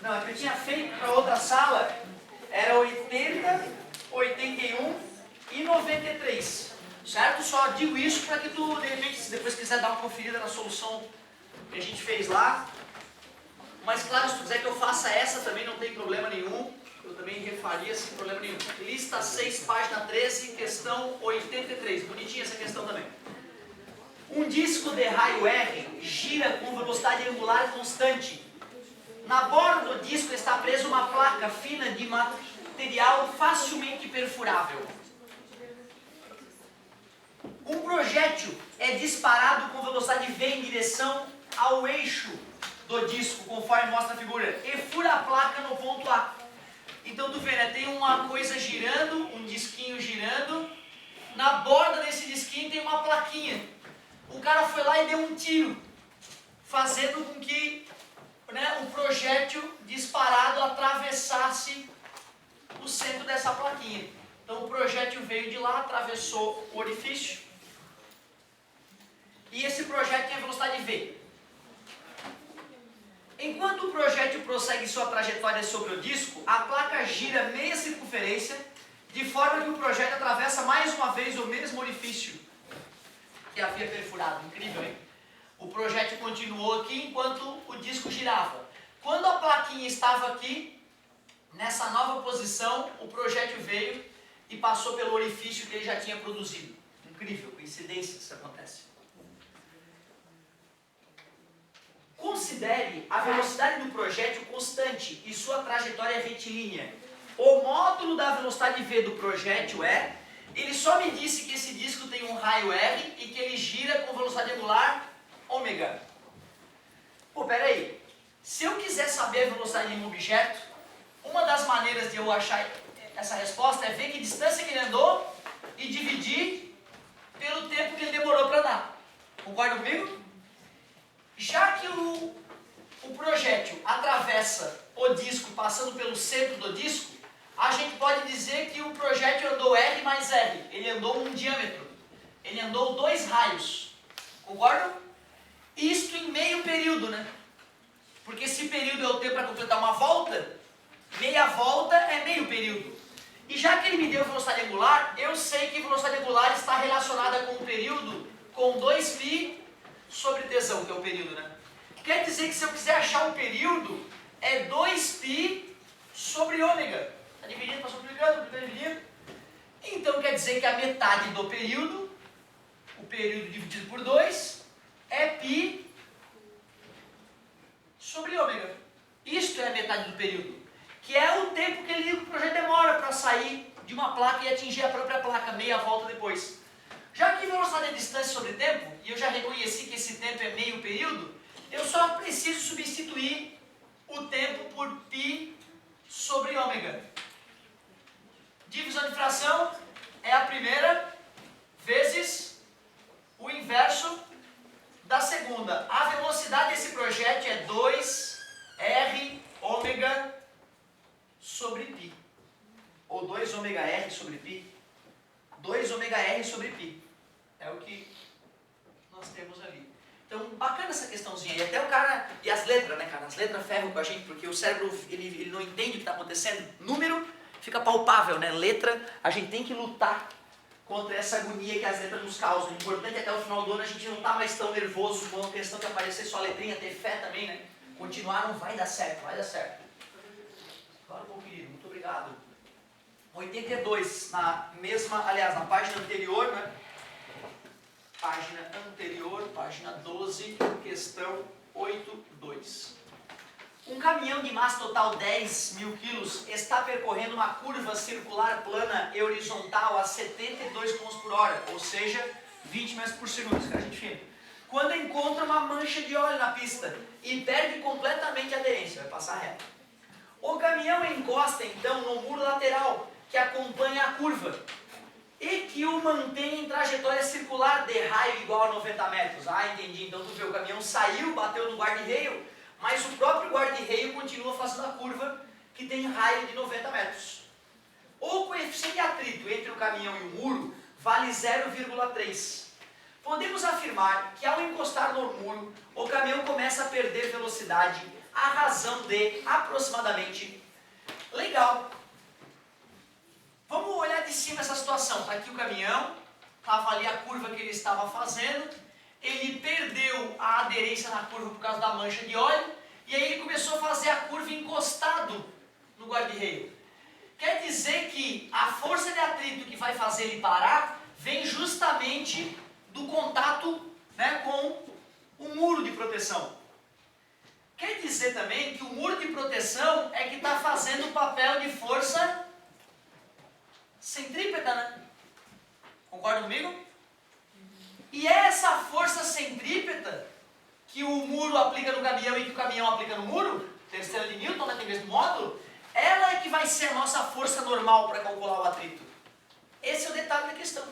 Não, a que eu tinha feito para outra sala era 80, 81 e 93. Certo? Só digo isso para que tu, de repente, se depois quiser dar uma conferida na solução que a gente fez lá. Mas claro, se tu quiser que eu faça essa também não tem problema nenhum. Eu também refaria sem problema nenhum. Lista 6, página 13, questão 83. Bonitinha essa questão também. Um disco de raio R gira com velocidade angular constante. Na borda do disco está presa uma placa fina de material facilmente perfurável. Um projétil é disparado com velocidade V em direção ao eixo do disco, conforme mostra a figura, e fura a placa no ponto A. Então tu vê, né, tem uma coisa girando, um disquinho girando, na borda desse disquinho tem uma plaquinha. O cara foi lá e deu um tiro, fazendo com que, né, o projétil disparado atravessasse o centro dessa plaquinha. Então o projétil veio de lá, atravessou o orifício, e esse projétil tem a velocidade V. Enquanto o projétil prossegue sua trajetória sobre o disco, a placa gira meia circunferência, de forma que o projétil atravessa mais uma vez o mesmo orifício que havia perfurado. Incrível, hein? O projétil continuou aqui enquanto o disco girava. Quando a plaquinha estava aqui, nessa nova posição, o projétil veio e passou pelo orifício que ele já tinha produzido. Incrível, coincidência isso acontece. Considere a velocidade do projétil constante e sua trajetória retilínea. O módulo da velocidade V do projétil é... Ele só me disse que esse disco tem um raio R e que ele gira com velocidade angular ômega. Pô, peraí. Se eu quiser saber a velocidade de um objeto, uma das maneiras de eu achar essa resposta é ver que distância que ele andou e dividir pelo tempo que ele demorou para andar. Concorda comigo? Já que o projétil atravessa o disco passando pelo centro do disco, a gente pode dizer que o projétil andou R mais R. Ele andou um diâmetro. Ele andou 2 raios. Concordam? Isto em meio período, né? Porque se período é o tempo para completar uma volta, meia volta é meio período. E já que ele me deu velocidade angular, eu sei que velocidade angular está relacionada com o período com 2π sobre tesão, que é o período, né? Quer dizer que se eu quiser achar o período, é 2π sobre ômega. Está dividindo, passou dividindo. Então quer dizer que a metade do período, o período dividido por 2, é π sobre ômega. Isto é a metade do período, que é o tempo que o projeto demora para sair de uma placa e atingir a própria placa, meia volta depois. Já que velocidade é distância sobre tempo, e eu já reconheci que esse tempo é meio período, eu só preciso substituir o tempo por π sobre ômega. Divisão de fração é a primeira vezes o inverso da segunda. A velocidade desse projétil é 2r ômega sobre π. Ou 2 ômega r sobre π. 2 ômega r sobre π. É o que nós temos ali. Então, bacana essa questãozinha. E até o cara... E as letras, né, cara? As letras ferram com a gente, porque o cérebro, ele não entende o que está acontecendo. Número fica palpável, né? Letra, a gente tem que lutar contra essa agonia que as letras nos causam. O importante é que até o final do ano a gente não está mais tão nervoso com a questão de aparecer só a letrinha, ter fé também, né? Continuar não vai dar certo, vai dar certo. Claro, meu querido, muito obrigado. 82, na mesma, aliás, na página anterior, né? Página anterior, página 12, questão 8.2. Um caminhão de massa total 10.000 quilos está percorrendo uma curva circular plana e horizontal a 72 km por hora, ou seja, 20 metros por segundo. Isso que a gente fina. Quando encontra uma mancha de óleo na pista e perde completamente a aderência, vai passar reto. O caminhão encosta então no muro lateral que acompanha a curva e que o mantém em trajetória circular de raio igual a 90 metros. Ah, entendi. Então tu vê, o caminhão saiu, bateu no guarda-reio, mas o próprio guarda-reio continua fazendo a curva que tem raio de 90 metros. O coeficiente de atrito entre o caminhão e o muro vale 0,3. podemos afirmar que ao encostar no muro, o caminhão começa a perder velocidade à razão de aproximadamente... Legal. Vamos olhar de cima essa situação. Está aqui o caminhão, estava ali a curva que ele estava fazendo, ele perdeu a aderência na curva por causa da mancha de óleo, e aí ele começou a fazer a curva encostado no guarda-reio. Quer dizer que a força de atrito que vai fazer ele parar vem justamente do contato, né, com o muro de proteção. Quer dizer também que o muro de proteção é que está fazendo o papel de força centrípeta, né? Concorda comigo? E é essa força centrípeta que o muro aplica no caminhão e que o caminhão aplica no muro, terceira de Newton, né, tem o mesmo módulo, ela é que vai ser a nossa força normal para calcular o atrito. Esse é o detalhe da questão.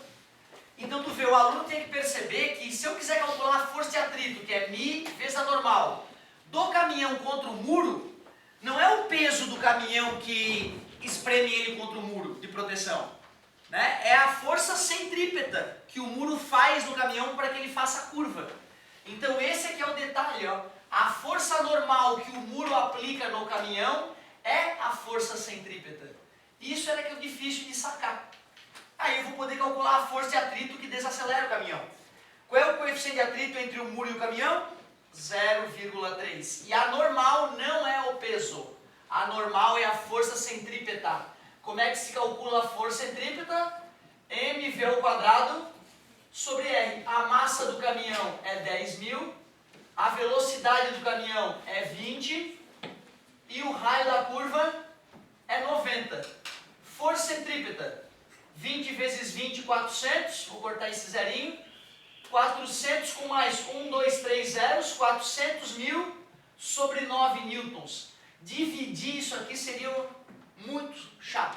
Então tu vê, o aluno tem que perceber que se eu quiser calcular a força de atrito, que é μ vezes a normal, do caminhão contra o muro, não é o peso do caminhão que espreme ele contra o muro de proteção, né? É a força centrípeta que o muro faz no caminhão para que ele faça a curva. Então esse aqui é o detalhe, ó. A força normal que o muro aplica no caminhão é a força centrípeta. Isso era que é difícil de sacar. Aí eu vou poder calcular a força de atrito que desacelera o caminhão. Qual é o coeficiente de atrito entre o muro e o caminhão? 0,3. E a normal não é o peso. A normal é a força centrípeta. Como é que se calcula a força centrípeta? mv ao quadrado sobre r. A massa do caminhão é 10.000. A velocidade do caminhão é 20. E o raio da curva é 90. Força centrípeta. 20 vezes 20, 400. Vou cortar esse zerinho. 400 com mais 1, 2, 3 zeros. 400.000 sobre 9 newtons. Dividir isso aqui seria muito chato.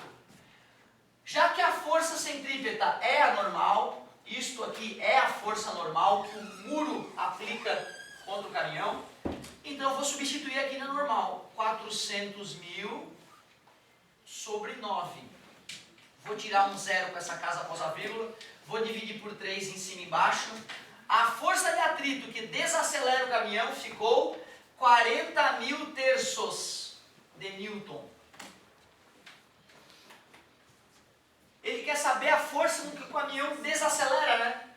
Já que a força centrípeta é a normal, isto aqui é a força normal que o muro aplica contra o caminhão, então eu vou substituir aqui na normal. 400.000 sobre 9. Vou tirar um zero com essa casa após a vírgula. Vou dividir por 3 em cima e embaixo. A força de atrito que desacelera o caminhão ficou 40.000 terços de Newton. Ele quer saber a força com que o caminhão desacelera, né?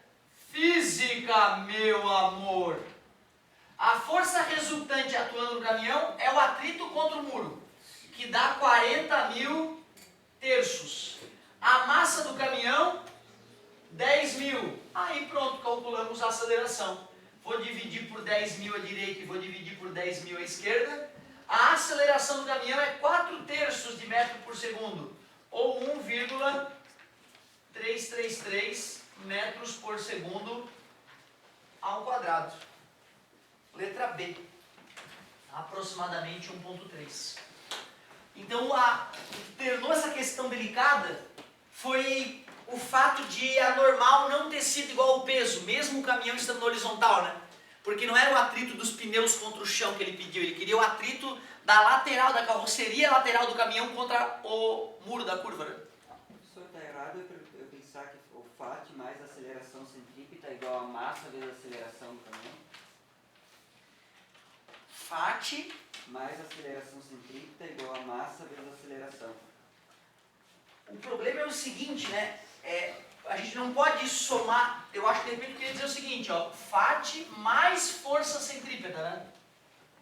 Física, meu amor. A força resultante atuando no caminhão é o atrito contra o muro, que dá 40.000 terços. A massa do caminhão, 10.000. Aí pronto, calculamos a aceleração. Vou dividir por 10.000 à direita e vou dividir por 10.000 à esquerda. A aceleração do caminhão é 4 terços de metro por segundo, ou 1,333 metros por segundo ao quadrado. Letra B, aproximadamente 1,3. Então, o que tornou essa questão delicada foi o fato de a normal não ter sido igual ao peso, mesmo o caminhão estando no horizontal, né? Porque não era o atrito dos pneus contra o chão que ele pediu, ele queria o atrito da lateral, da carroceria lateral do caminhão contra o muro da curva, né? Professor, está errado eu pensar que o FAT mais a aceleração centrípeta é igual a massa vezes a aceleração do caminhão? FAT mais a aceleração centrípeta é igual a massa vezes a aceleração. O problema é o seguinte, né? A gente não pode somar. Eu acho que de repente eu queria dizer o seguinte, ó, FAT mais força centrípeta, né?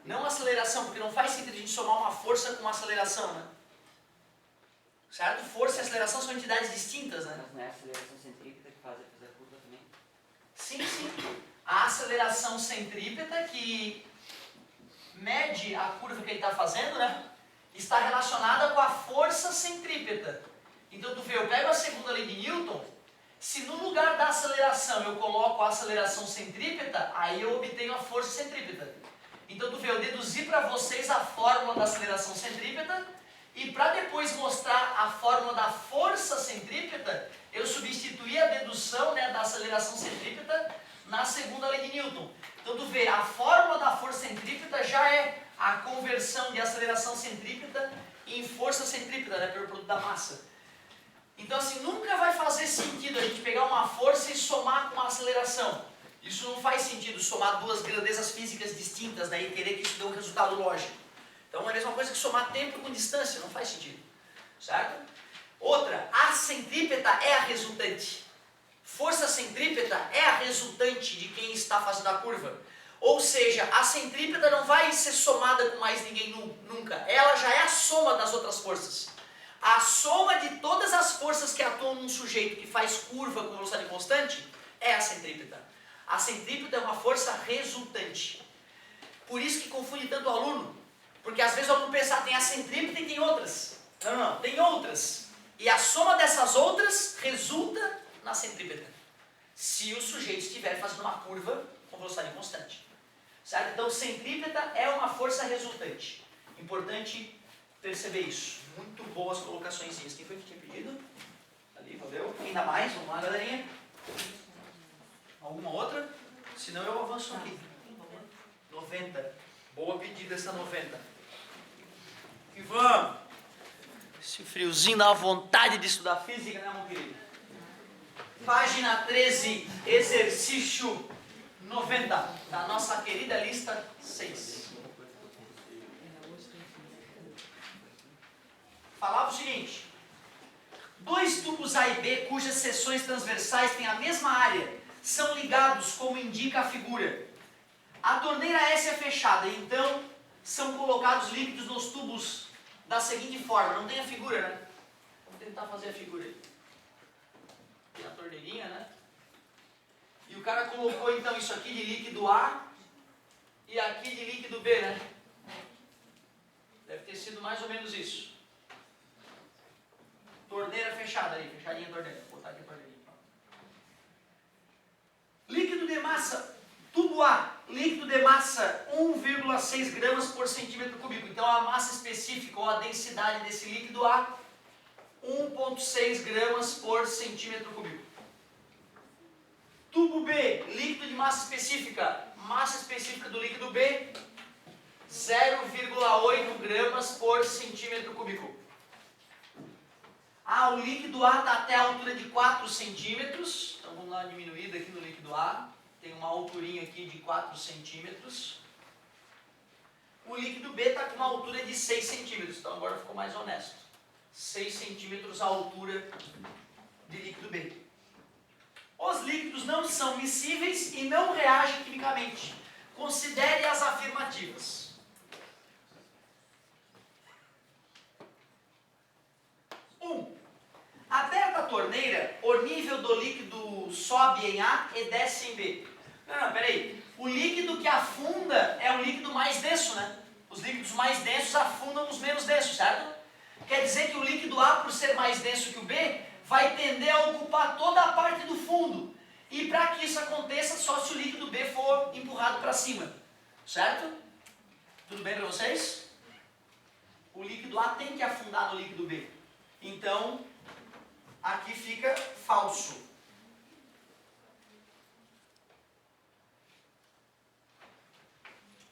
Não aceleração, porque não faz sentido a gente somar uma força com uma aceleração, né? Certo? Força e aceleração são entidades distintas, né? Mas não é a aceleração centrípeta que faz a curva também? Sim, sim. A aceleração centrípeta que mede a curva que ele está fazendo, né? Está relacionada com a força centrípeta. Então tu vê, eu pego a segunda lei de Newton, se no lugar da aceleração eu coloco a aceleração centrípeta, aí eu obtenho a força centrípeta. Então tu vê, eu deduzi para vocês a fórmula da aceleração centrípeta, e para depois mostrar a fórmula da força centrípeta, eu substituí a dedução, né, da aceleração centrípeta na segunda lei de Newton. Então tu vê, a fórmula da força centrípeta já é a conversão de aceleração centrípeta em força centrípeta, né, pelo produto da massa. Então assim, nunca vai fazer sentido a gente pegar uma força e somar com uma aceleração. Isso não faz sentido somar duas grandezas físicas distintas, daí querer que isso dê um resultado lógico. Então é a mesma coisa que somar tempo com distância, não faz sentido. Certo? Outra, a centrípeta é a resultante. Força centrípeta é a resultante de quem está fazendo a curva. Ou seja, a centrípeta não vai ser somada com mais ninguém nunca. Ela já é a soma das outras forças. A soma de todas as forças que atuam num sujeito que faz curva com velocidade constante é a centrípeta. A centrípeta é uma força resultante. Por isso que confunde tanto o aluno. Porque às vezes o aluno pensa, tem a centrípeta e tem outras. Não, tem outras. E a soma dessas outras resulta na centrípeta. Se o sujeito estiver fazendo uma curva com velocidade constante. Certo? Então, centrípeta é uma força resultante. Importante perceber isso. Muito boas colocações. Quem foi que tinha pedido? Ali, valeu. Ainda mais? Vamos lá, galerinha. Alguma outra? Senão eu avanço aqui. 90. Boa pedida essa 90. E vamos. Esse friozinho dá uma vontade de estudar física, né, meu querido? Página 13, exercício 90, da nossa querida lista 6. Falava o seguinte: dois tubos A e B, cujas seções transversais têm a mesma área, são ligados como indica a figura. A torneira S é fechada, então são colocados líquidos nos tubos da seguinte forma. Não tem a figura, né? Vamos tentar fazer a figura aí. Tem a torneirinha, né? E o cara colocou então isso aqui de líquido A e aqui de líquido B, né? Deve ter sido mais ou menos isso. Torneira fechada aí, fechadinha a torneira. Vou botar aqui a torneirinha. Líquido de massa, tubo A, líquido de massa 1,6 gramas por centímetro cúbico. Então a massa específica ou a densidade desse líquido A, 1,6 gramas por centímetro cúbico. Tubo B, líquido de massa específica do líquido B, 0,8 gramas por centímetro cúbico. O líquido A está até a altura de 4 centímetros, então vamos dar uma diminuída aqui no líquido A, tem uma alturinha aqui de 4 centímetros. O líquido B está com uma altura de 6 centímetros, então agora ficou mais honesto. 6 centímetros a altura de líquido B. Os líquidos não são miscíveis e não reagem quimicamente. Considere as afirmativas. 1. Aberta a torneira, o nível do líquido sobe em A e desce em B. Não, peraí. O líquido que afunda é o líquido mais denso, né? Os líquidos mais densos afundam os menos densos, certo? Quer dizer que o líquido A, por ser mais denso que o B, vai tender a ocupar toda a parte do fundo. E para que isso aconteça, só se o líquido B for empurrado para cima. Certo? Tudo bem para vocês? O líquido A tem que afundar no líquido B. Então, aqui fica falso.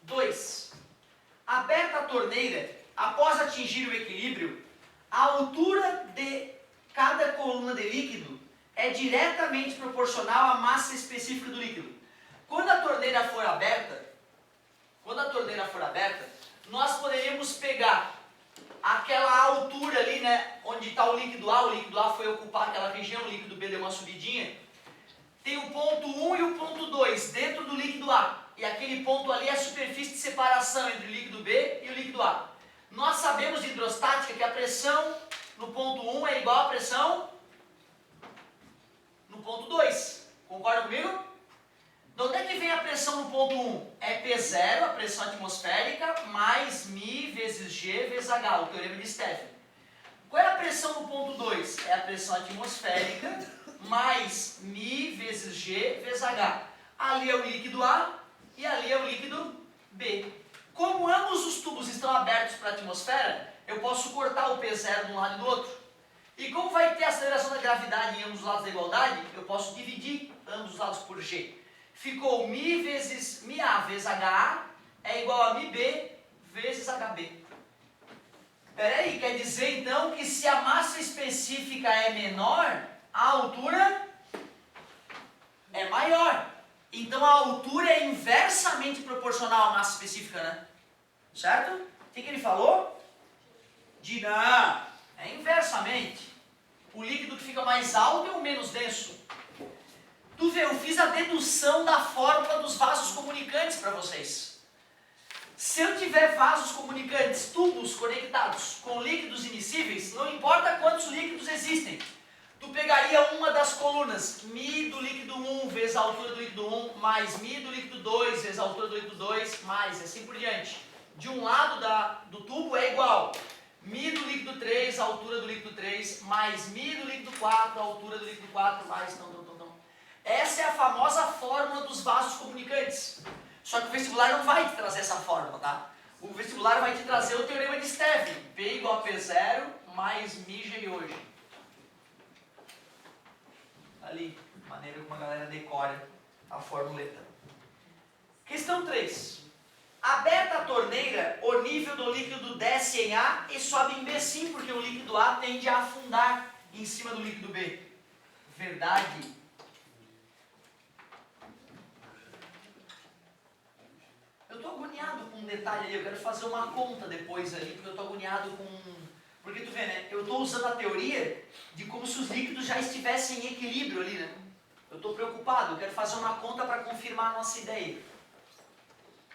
2. Aberta a torneira, após atingir o equilíbrio, a altura de cada coluna de líquido é diretamente proporcional à massa específica do líquido. Quando a torneira for aberta, nós poderíamos pegar aquela altura ali, né, onde está o líquido A foi ocupar aquela região, o líquido B deu uma subidinha. Tem o ponto 1 e o ponto 2 dentro do líquido A. E aquele ponto ali é a superfície de separação entre o líquido B e o líquido A. Nós sabemos de hidrostática que a pressão no ponto 1 é igual à pressão no ponto 2. Concorda comigo? De onde é que vem a pressão no ponto 1? É P0, a pressão atmosférica, mais μ vezes G vezes H, o teorema de Stefan. Qual é a pressão no ponto 2? É a pressão atmosférica, mais μ vezes G vezes H. Ali é o líquido A e ali é o líquido B. Como ambos os tubos estão abertos para a atmosfera, eu posso cortar o P0 de um lado e do outro. E como vai ter a aceleração da gravidade em ambos os lados da igualdade, eu posso dividir ambos os lados por G. Ficou μ vezes μA vezes HA é igual a μB vezes HB. Peraí, quer dizer então que se a massa específica é menor, a altura é maior. Então a altura é inversamente proporcional à massa específica, né? Certo? O que ele falou? Não, é inversamente. O líquido que fica mais alto é o menos denso. Tu vê, eu fiz a dedução da fórmula dos vasos comunicantes para vocês. Se eu tiver vasos comunicantes, tubos conectados com líquidos immiscíveis, não importa quantos líquidos existem. Tu pegaria uma das colunas, μ do líquido 1 vezes a altura do líquido 1, mais μ do líquido 2 vezes a altura do líquido 2, mais assim por diante. De um lado do tubo é igual μ do líquido 3, a altura do líquido 3, mais μ do líquido 4, a altura do líquido 4, mais não. Essa é a famosa fórmula dos vasos comunicantes. Só que o vestibular não vai te trazer essa fórmula, tá? O vestibular vai te trazer o teorema de Stevin. P igual a P0 mais μg hoje. Ali, maneira como a galera decora a formuleta. Questão 3. Aberta a torneira, o nível do líquido desce em A e sobe em B sim, porque o líquido A tende a afundar em cima do líquido B. Verdade. Eu estou agoniado com um detalhe ali, eu quero fazer uma conta depois ali, porque eu estou agoniado com... Porque tu vê, né? Eu estou usando a teoria de como se os líquidos já estivessem em equilíbrio ali, né? Eu estou preocupado, eu quero fazer uma conta para confirmar a nossa ideia.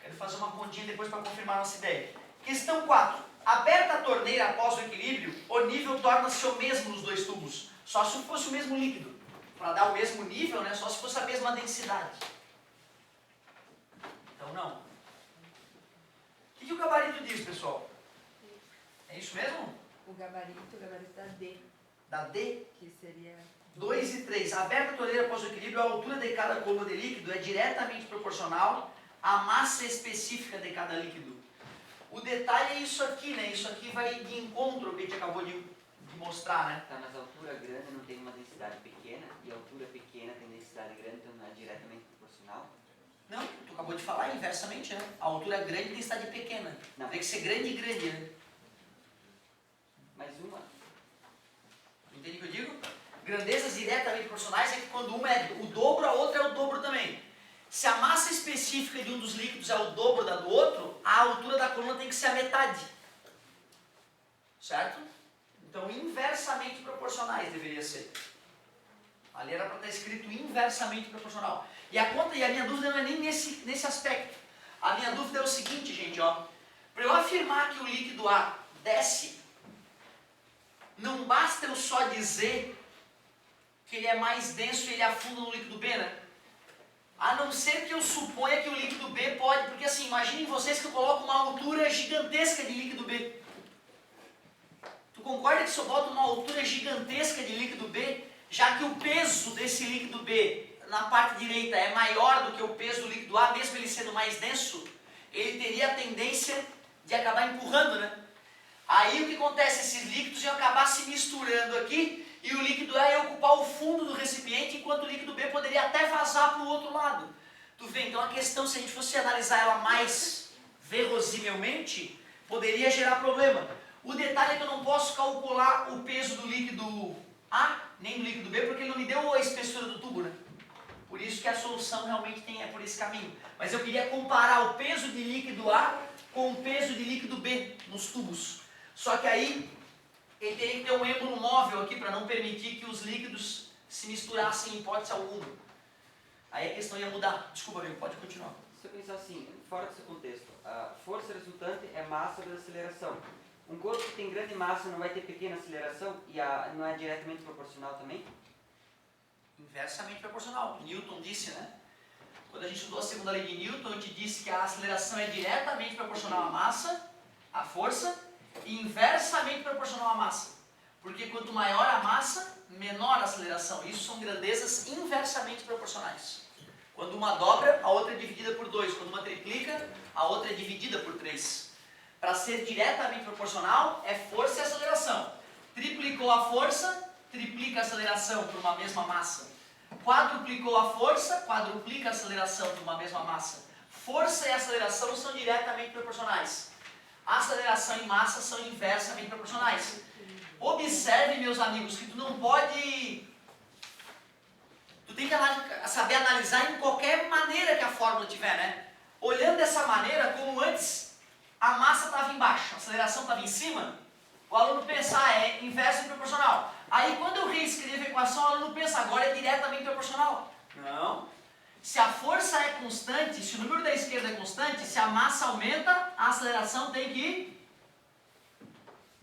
Quero fazer uma continha depois para confirmar a nossa ideia. Questão 4. Aberta a torneira após o equilíbrio, o nível torna-se o mesmo nos dois tubos. Só se fosse o mesmo líquido. Para dar o mesmo nível, né? Só se fosse a mesma densidade. Então não. O que o gabarito diz, pessoal? É isso mesmo? O gabarito da D. Da D? Que seria... 2 e 3. Aberta a torneira após o equilíbrio, a altura de cada coluna de líquido é diretamente proporcional à massa específica de cada líquido. O detalhe é isso aqui, né? Isso aqui vai de encontro ao que a gente acabou de mostrar, né? Tá, mas a altura grande não tem uma densidade pequena, e a altura pequena tem densidade grande, então não é diretamente proporcional? Não, tu acabou de falar inversamente, né? A altura grande tem densidade pequena. Não. Tem que ser grande e grande, né? Mais uma. Entende o que eu digo? Grandezas diretamente proporcionais é que quando uma é o dobro, a outra é o dobro também. Se a massa específica de um dos líquidos é o dobro da do outro, a altura da coluna tem que ser a metade. Certo? Então, inversamente proporcionais deveria ser. Ali era para estar escrito inversamente proporcional. E a minha dúvida não é nem nesse aspecto. A minha dúvida é o seguinte, gente, ó. Para eu afirmar que o líquido A desce, não basta eu só dizer que ele é mais denso e ele afunda no líquido B, né? A não ser que eu suponha que o líquido B pode... Porque assim, imaginem vocês que eu coloco uma altura gigantesca de líquido B. Tu concorda que se eu boto uma altura gigantesca de líquido B, já que o peso desse líquido B na parte direita é maior do que o peso do líquido A, mesmo ele sendo mais denso, ele teria a tendência de acabar empurrando, né? Aí o que acontece? Esses líquidos iam acabar se misturando aqui e o líquido A ia ocupar o fundo do recipiente, enquanto o líquido B poderia até vazar para o outro lado. Tu vê, então a questão, se a gente fosse analisar ela mais verosimilmente, poderia gerar problema. O detalhe é que eu não posso calcular o peso do líquido A, nem do líquido B, porque ele não me deu a espessura do tubo, né? Por isso que a solução realmente é por esse caminho. Mas eu queria comparar o peso de líquido A com o peso de líquido B nos tubos. Só que aí ele teria que ter um êmbolo móvel aqui para não permitir que os líquidos se misturassem em hipótese alguma. Aí a questão ia mudar. Desculpa, amigo, pode continuar. Se eu pensar assim, fora desse contexto, a força resultante é massa vezes aceleração. Um corpo que tem grande massa não vai ter pequena aceleração e não é diretamente proporcional também? Inversamente proporcional. Newton disse, né? Quando a gente estudou a segunda lei de Newton, a gente disse que a aceleração é diretamente proporcional à massa, à força, e inversamente proporcional à massa. Porque quanto maior a massa, menor a aceleração. Isso são grandezas inversamente proporcionais. Quando uma dobra, a outra é dividida por 2. Quando uma triplica, a outra é dividida por 3. Para ser diretamente proporcional, é força e aceleração. Triplicou a força, triplica a aceleração por uma mesma massa. Quadruplicou a força, quadruplica a aceleração por uma mesma massa. Força e aceleração são diretamente proporcionais. Aceleração e massa são inversamente proporcionais. Observe, meus amigos, que tu não pode Tu tem que saber analisar em qualquer maneira que a fórmula tiver, né? Olhando dessa maneira, como antes a massa estava embaixo, a aceleração estava em cima, o aluno pensa, é inverso e proporcional. Aí quando eu reescrevo a equação, o aluno pensa, agora é diretamente proporcional. Não. Se a força é constante, se o número da esquerda é constante, se a massa aumenta, a aceleração tem que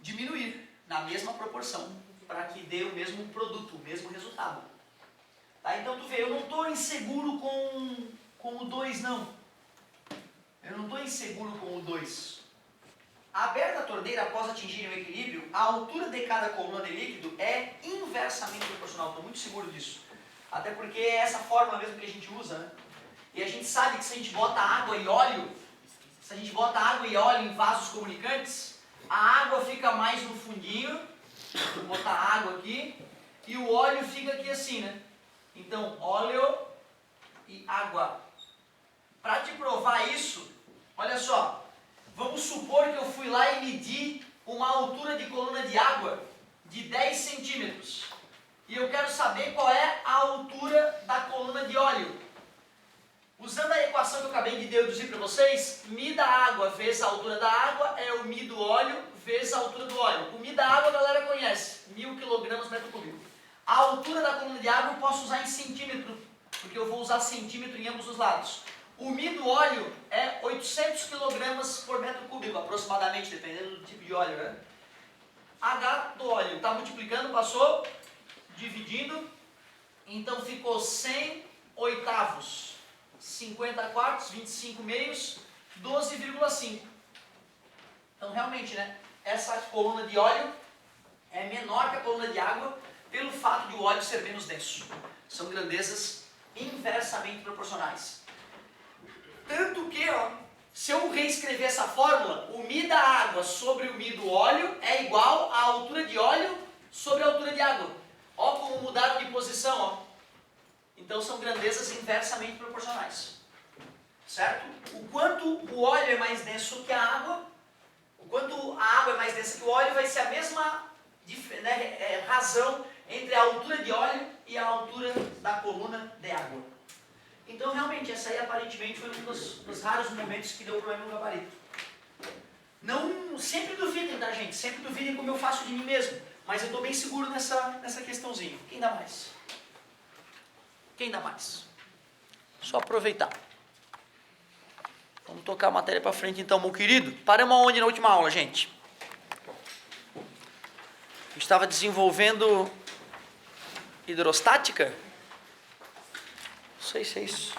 diminuir na mesma proporção, para que dê o mesmo produto, o mesmo resultado. Tá? Então tu vê, eu não estou inseguro com o 2 não. Eu não estou inseguro com o 2. Aberta a torneira após atingir o equilíbrio, a altura de cada coluna de líquido é inversamente proporcional. Estou muito seguro disso. Até porque é essa fórmula mesmo que a gente usa, né? E a gente sabe que se a gente bota água e óleo, em vasos comunicantes, a água fica mais no fundinho, vou botar água aqui, e o óleo fica aqui assim, né? Então, óleo e água. Para te provar isso, olha só, vamos supor que eu fui lá e medi uma altura de coluna de água de 10 centímetros. E eu quero saber qual é a altura da coluna de óleo. Usando a equação que eu acabei de deduzir para vocês, mi da água vezes a altura da água é o mi do óleo vezes a altura do óleo. O mi da água a galera conhece, 1000 kg metro cúbico. A altura da coluna de água eu posso usar em centímetro, porque eu vou usar centímetro em ambos os lados. O mi do óleo é 800 kg por metro cúbico, aproximadamente, dependendo do tipo de óleo, né? H do óleo, está multiplicando, passou, dividindo, então ficou 100 oitavos, 50 quartos, 25 meios, 12,5. Então realmente, né, essa coluna de óleo é menor que a coluna de água, pelo fato de o óleo ser menos denso. São grandezas inversamente proporcionais. Tanto que, ó, se eu reescrever essa fórmula, o mi da água sobre o mi do óleo é igual à altura de óleo sobre a altura de água. Ó como mudaram de posição, ó. Então são grandezas inversamente proporcionais. Certo? O quanto o óleo é mais denso que a água, o quanto a água é mais densa que o óleo, vai ser a mesma razão entre a altura de óleo e a altura da coluna de água. Então realmente, essa aí aparentemente foi um dos raros momentos que deu problema no gabarito. Não, sempre duvidem, tá gente? Sempre duvidem como eu faço de mim mesmo. Mas eu estou bem seguro nessa questãozinha. Quem dá mais? Quem dá mais? Só aproveitar. Vamos tocar a matéria para frente então, meu querido. Paramos aonde na última aula, gente? Eu estava desenvolvendo hidrostática? Não sei se é isso.